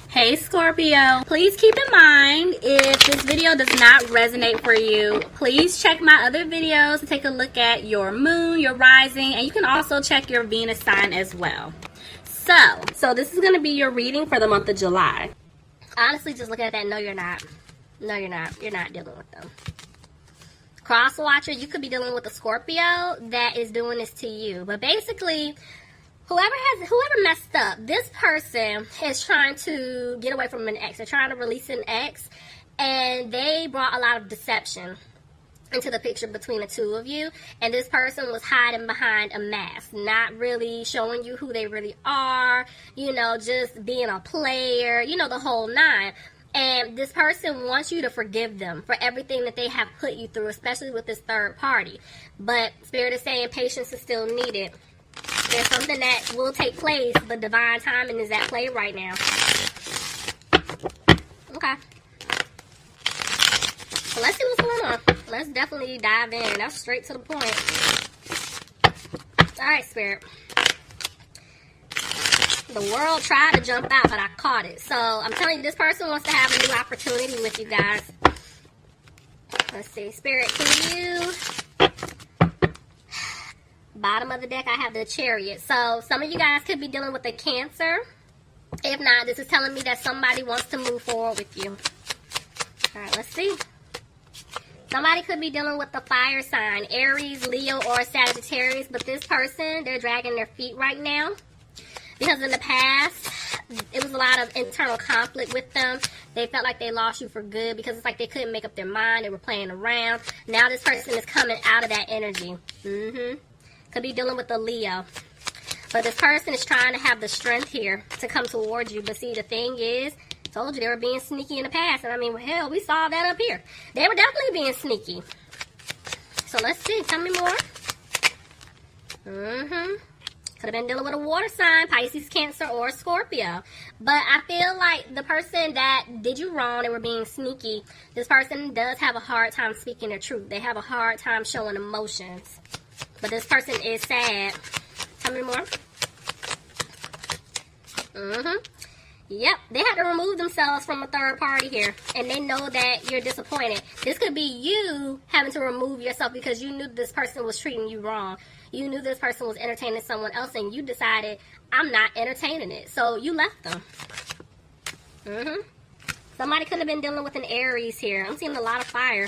Hey Scorpio, please keep in mind if this video does not resonate for you, please check my other videos to take a look at your moon, your rising, and you can also check your Venus sign as well. So this is going to be your reading for the month of July. Honestly, just looking at that, no you're not. No you're not. You're not dealing with them. Cross watcher, you could be dealing with a Scorpio that is doing this to you. But basically, whoever messed up, this person is trying to get away from an ex. They're trying to release an ex, and they brought a lot of deception into the picture between the two of you. And this person was hiding behind a mask, not really showing you who they really are, you know, just being a player, you know, the whole nine. And this person wants you to forgive them for everything that they have put you through, especially with this third party. But Spirit is saying patience is still needed. There's something that will take place, but divine timing is at play right now. Okay. So let's see what's going on. Let's definitely dive in. That's straight to the point. Alright, Spirit. The world tried to jump out, but I caught it. So I'm telling you, this person wants to have a new opportunity with you guys. Let's see. Spirit, can you... Bottom of the deck, I have the Chariot. So some of you guys could be dealing with a Cancer. If not, this is telling me that somebody wants to move forward with you. Alright, let's see. Somebody could be dealing with the fire sign, Aries, Leo, or Sagittarius. But this person, they're dragging their feet right now. Because in the past, it was a lot of internal conflict with them. They felt like they lost you for good because it's like they couldn't make up their mind. They were playing around. Now this person is coming out of that energy. Could be dealing with a Leo. But this person is trying to have the strength here to come towards you. But see, the thing is, I told you they were being sneaky in the past. And I mean, well, hell, we saw that up here. They were definitely being sneaky. So let's see. Tell me more. Could have been dealing with a water sign, Pisces, Cancer, or Scorpio. But I feel like the person that did you wrong, they were being sneaky, this person does have a hard time speaking the truth. They have a hard time showing emotions. But this person is sad. Tell me more. Yep, they had to remove themselves from a third party here. And they know that you're disappointed. This could be you having to remove yourself because you knew this person was treating you wrong. You knew this person was entertaining someone else and you decided, I'm not entertaining it. So you left them. Somebody could have been dealing with an Aries here. I'm seeing a lot of fire.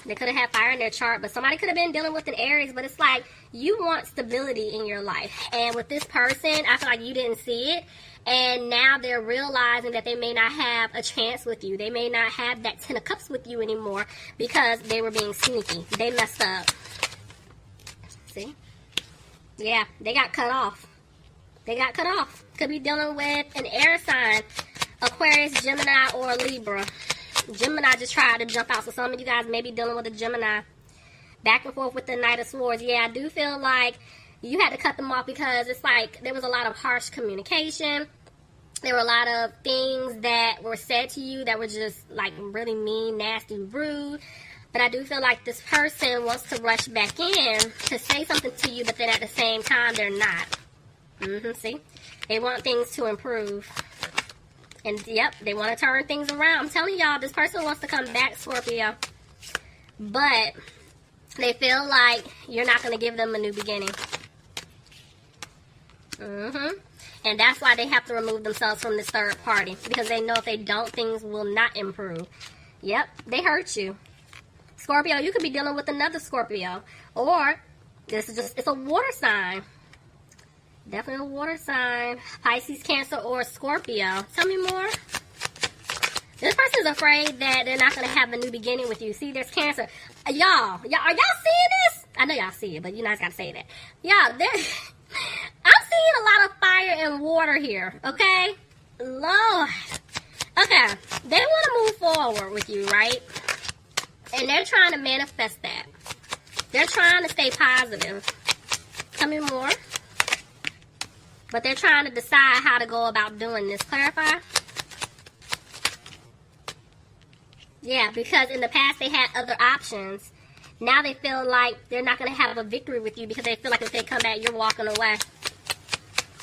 They could have had fire in their chart, but somebody could have been dealing with an Aries. But it's like, you want stability in your life. And with this person, I feel like you didn't see it. And now they're realizing that they may not have a chance with you. They may not have that 10 of Cups with you anymore because they were being sneaky. They messed up. See? Yeah, they got cut off. They got cut off. Could be dealing with an air sign, Aquarius, Gemini, or Libra. Gemini just tried to jump out. So some of you guys may be dealing with a Gemini. Back and forth with the Knight of Swords. Yeah, I do feel like you had to cut them off because it's like there was a lot of harsh communication. There were a lot of things that were said to you that were just like really mean, nasty, rude. But I do feel like this person wants to rush back in to say something to you, but then at the same time, they're not. See? They want things to improve. And, yep, they want to turn things around. I'm telling y'all, this person wants to come back, Scorpio. But they feel like you're not going to give them a new beginning. And that's why they have to remove themselves from this third party. Because they know if they don't, things will not improve. Yep, they hurt you. Scorpio, you could be dealing with another Scorpio. Or, this is just, it's a water sign. Definitely a water sign. Pisces, Cancer, or Scorpio. Tell me more. This person's afraid that they're not going to have a new beginning with you. See, there's Cancer. Y'all, are y'all seeing this? I know y'all see it, but you guys got to say that. Y'all, I'm seeing a lot of fire and water here, okay? Lord. Okay, they want to move forward with you, right? And they're trying to manifest that. They're trying to stay positive. Tell me more. But they're trying to decide how to go about doing this. Clarify? Yeah, because in the past they had other options. Now they feel like they're not going to have a victory with you because they feel like if they come back, you're walking away.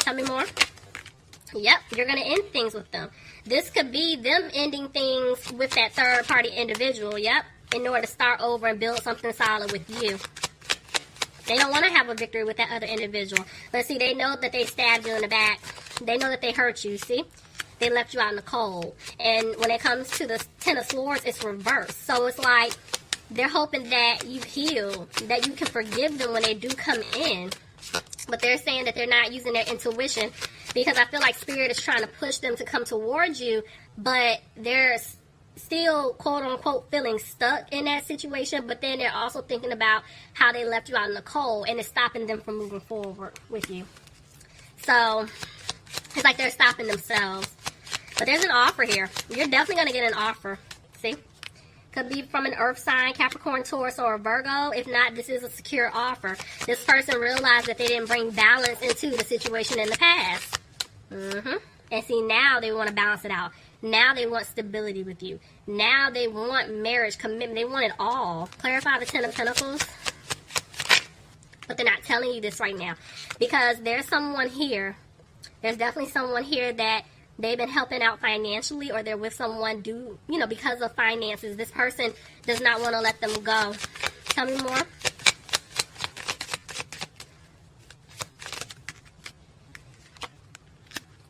Tell me more. Yep, you're going to end things with them. This could be them ending things with that third party individual, yep, in order to start over and build something solid with you. They don't want to have a victory with that other individual. But see, they know that they stabbed you in the back. They know that they hurt you, see? They left you out in the cold. And when it comes to the Ten of Swords, it's reversed. So it's like they're hoping that you heal, that you can forgive them when they do come in. But they're saying that they're not using their intuition because I feel like Spirit is trying to push them to come towards you, but they're still, quote-unquote, feeling stuck in that situation, but then they're also thinking about how they left you out in the cold, and it's stopping them from moving forward with you. So, it's like they're stopping themselves. But there's an offer here. You're definitely going to get an offer. See? Could be from an earth sign, Capricorn, Taurus, or a Virgo. If not, this is a secure offer. This person realized that they didn't bring balance into the situation in the past. And see, now they want to balance it out. Now they want stability with you. Now they want marriage, commitment. They want it all. Clarify the Ten of Pentacles. But they're not telling you this right now. Because there's someone here. There's definitely someone here that they've been helping out financially, or they're with someone because of finances. This person does not want to let them go. Tell me more.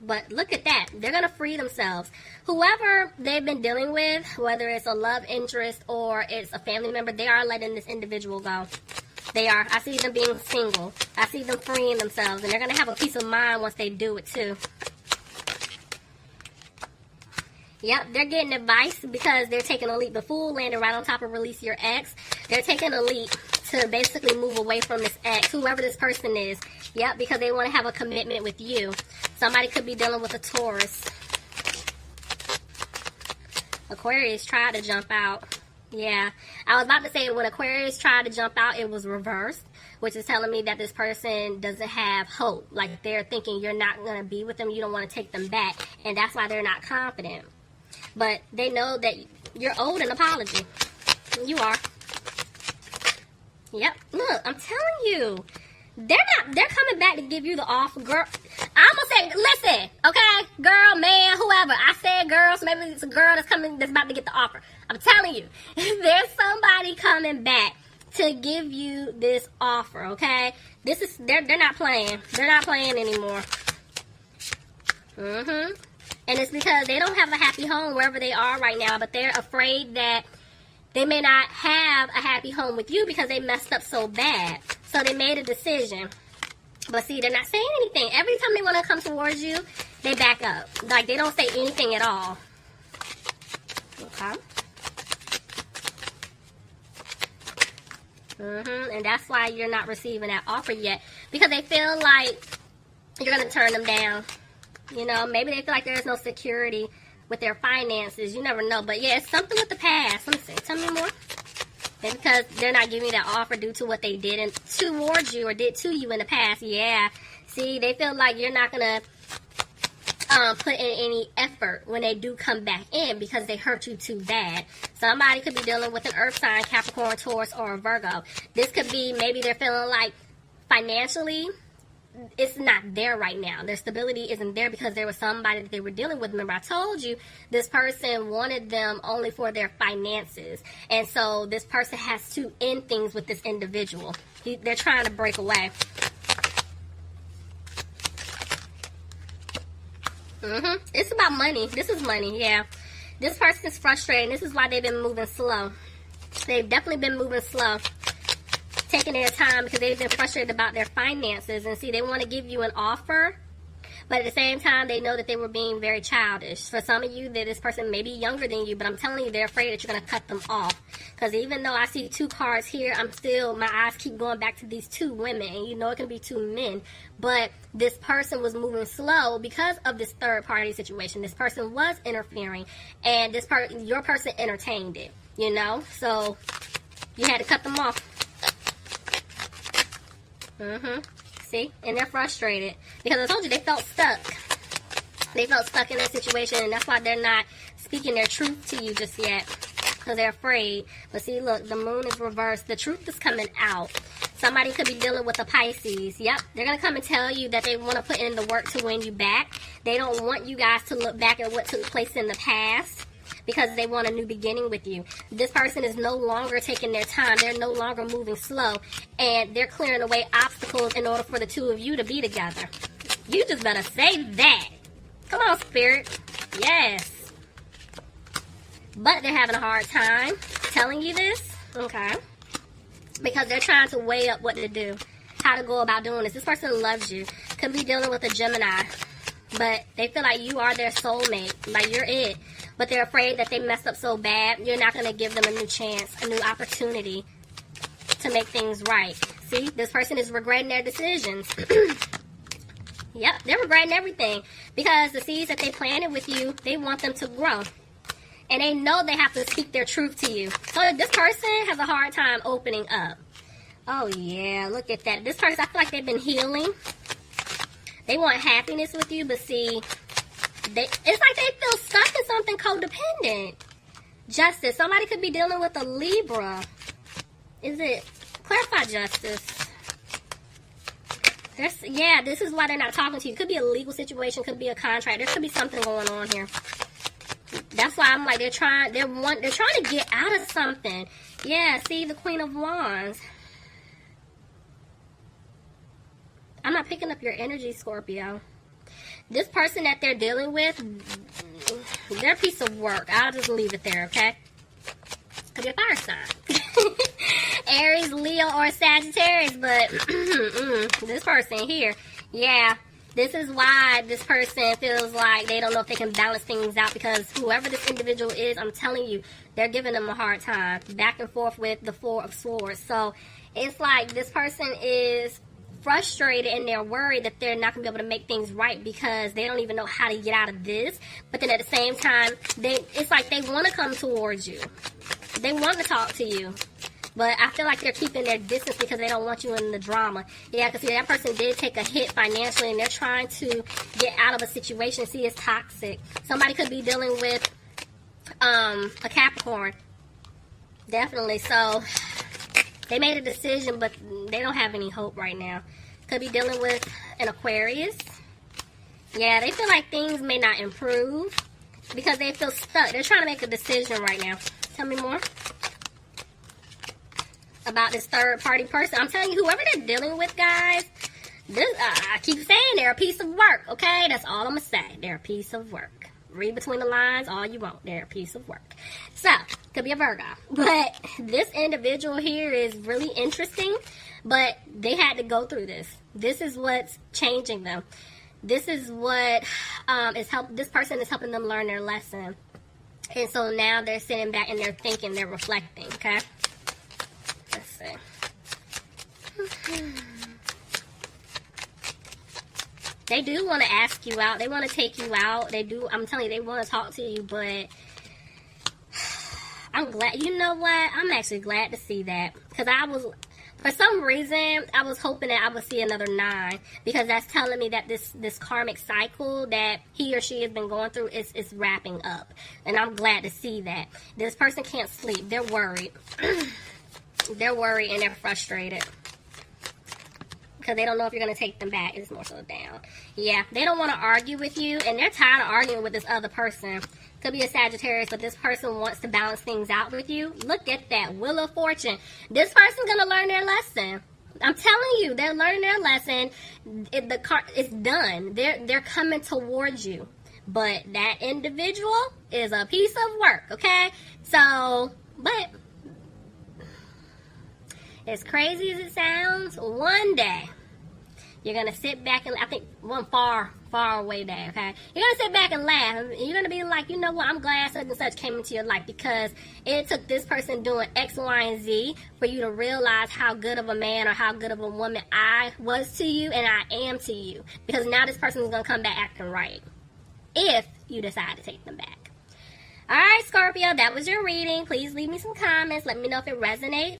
But look at that. They're going to free themselves. Whoever they've been dealing with, whether it's a love interest or it's a family member, they are letting this individual go. They are. I see them being single. I see them freeing themselves. And they're going to have a peace of mind once they do it too. Yep, they're getting advice because they're taking a leap. The Fool landed right on top of Release Your Ex. They're taking a leap to basically move away from this ex, whoever this person is. Yep, because they want to have a commitment with you. Somebody could be dealing with a Taurus. Aquarius tried to jump out. Yeah, I was about to say when Aquarius tried to jump out, it was reversed, which is telling me that this person doesn't have hope. Like they're thinking you're not going to be with them, you don't want to take them back, and that's why they're not confident. But they know that you're owed an apology. You are. Yep. Look, I'm telling you. They're coming back to give you the offer, girl. I'm gonna say, listen, okay? Girl, man, whoever. I said girl, so maybe it's a girl that's about to get the offer. I'm telling you. There's somebody coming back to give you this offer, okay? They're not playing. They're not playing anymore. And it's because they don't have a happy home wherever they are right now, but they're afraid that they may not have a happy home with you because they messed up so bad. So they made a decision. But see, they're not saying anything. Every time they want to come towards you, they back up. Like, they don't say anything at all. Okay. And that's why you're not receiving that offer yet. Because they feel like you're going to turn them down. You know, maybe they feel like there's no security with their finances. You never know. But yeah, it's something with the past. Let me see. Tell me more. Maybe because they're not giving you that offer due to what they did towards you or did to you in the past. Yeah. See, they feel like you're not going to put in any effort when they do come back in because they hurt you too bad. Somebody could be dealing with an earth sign, Capricorn, Taurus, or a Virgo. This could be maybe they're feeling like financially it's not there right now. Their stability isn't there because there was somebody that they were dealing with. Remember, I told you this person wanted them only for their finances. And so this person has to end things with this individual. They're trying to break away. It's about money. This is money, yeah. This person is frustrated. This is why they've been moving slow. They've definitely been moving slow. Taking their time because they've been frustrated about their finances. And see, they want to give you an offer, but at the same time, they know that they were being very childish. For some of you, that this person may be younger than you, but I'm telling you, they're afraid that you're going to cut them off. Because even though I see two cards here, my eyes keep going back to these two women. And you know it can be two men. But this person was moving slow because of this third party situation. This person was interfering. And your person entertained it, you know? So you had to cut them off. See? And they're frustrated. Because I told you, they felt stuck. They felt stuck in that situation, and that's why they're not speaking their truth to you just yet. Because they're afraid. But see, look, the moon is reversed. The truth is coming out. Somebody could be dealing with a Pisces. Yep, they're going to come and tell you that they want to put in the work to win you back. They don't want you guys to look back at what took place in the past because they want a new beginning with you. This person is no longer taking their time. They're no longer moving slow. And they're clearing away obstacles in order for the two of you to be together. You just better say that. Come on, Spirit. Yes. But they're having a hard time telling you this. Okay. Because they're trying to weigh up what to do. How to go about doing this. This person loves you. Could be dealing with a Gemini. But they feel like you are their soulmate. Like you're it. But they're afraid that they messed up so bad, you're not going to give them a new chance, a new opportunity to make things right. See, this person is regretting their decisions. Yep, they're regretting everything. Because the seeds that they planted with you, they want them to grow. And they know they have to speak their truth to you. So this person has a hard time opening up. Oh, yeah, look at that. This person, I feel like they've been healing. They want happiness with you, but see, it's like they feel stuck in something codependent. Justice. Somebody could be dealing with a Libra. Is it? Clarify justice. Yeah, this is why they're not talking to you. Could be a legal situation. Could be a contract. There could be something going on here. That's why I'm like, they're trying to get out of something. Yeah, see, the Queen of Wands. I'm not picking up your energy, Scorpio. This person that they're dealing with, they're a piece of work. I'll just leave it there, okay? Could be a fire sign. Aries, Leo, or Sagittarius, but this person here, yeah, this is why this person feels like they don't know if they can balance things out, because whoever this individual is, I'm telling you, they're giving them a hard time. Back and forth with the Four of Swords. So it's like this person is frustrated and they're worried that they're not going to be able to make things right because they don't even know how to get out of this. But then at the same time, it's like they want to come towards you. They want to talk to you. But I feel like they're keeping their distance because they don't want you in the drama. Yeah, because that person did take a hit financially and they're trying to get out of a situation. See, it's toxic. Somebody could be dealing with a Capricorn. Definitely. So they made a decision, but they don't have any hope right now. Could be dealing with an Aquarius. Yeah, they feel like things may not improve because they feel stuck. They're trying to make a decision right now. Tell me more about this third party person. I'm telling you, whoever they're dealing with, guys, I keep saying they're a piece of work, okay? That's all I'm going to say. They're a piece of work. Read between the lines all you want. They're a piece of work. So, could be a Virgo. But this individual here is really interesting, but they had to go through this. This is what's changing them. This is what this person is helping them learn their lesson. And so now they're sitting back and they're thinking, they're reflecting, okay? Let's see. They do want to ask you out. They want to take you out. They do. I'm telling you, they want to talk to you, but I'm glad. You know what? I'm actually glad to see that. Because for some reason, I was hoping that I would see another 9. Because that's telling me that this karmic cycle that he or she has been going through is wrapping up. And I'm glad to see that. This person can't sleep. They're worried. They're worried and they're frustrated. Because they don't know if you're going to take them back. It's more so down. Yeah, they don't want to argue with you. And they're tired of arguing with this other person. Could be a Sagittarius, but this person wants to balance things out with you. Look at that. Wheel of Fortune. This person's going to learn their lesson. I'm telling you, they're learning their lesson. It's done. They're coming towards you. But that individual is a piece of work, okay? So, but as crazy as it sounds, one day you're going to sit back and, I think one far away day, okay? You're going to sit back and laugh. And you're going to be like, you know what, I'm glad such and such came into your life because it took this person doing X, Y, and Z for you to realize how good of a man or how good of a woman I was to you and I am to you. Because now this person is going to come back acting right if you decide to take them back. All right, Scorpio, that was your reading. Please leave me some comments. Let me know if it resonates.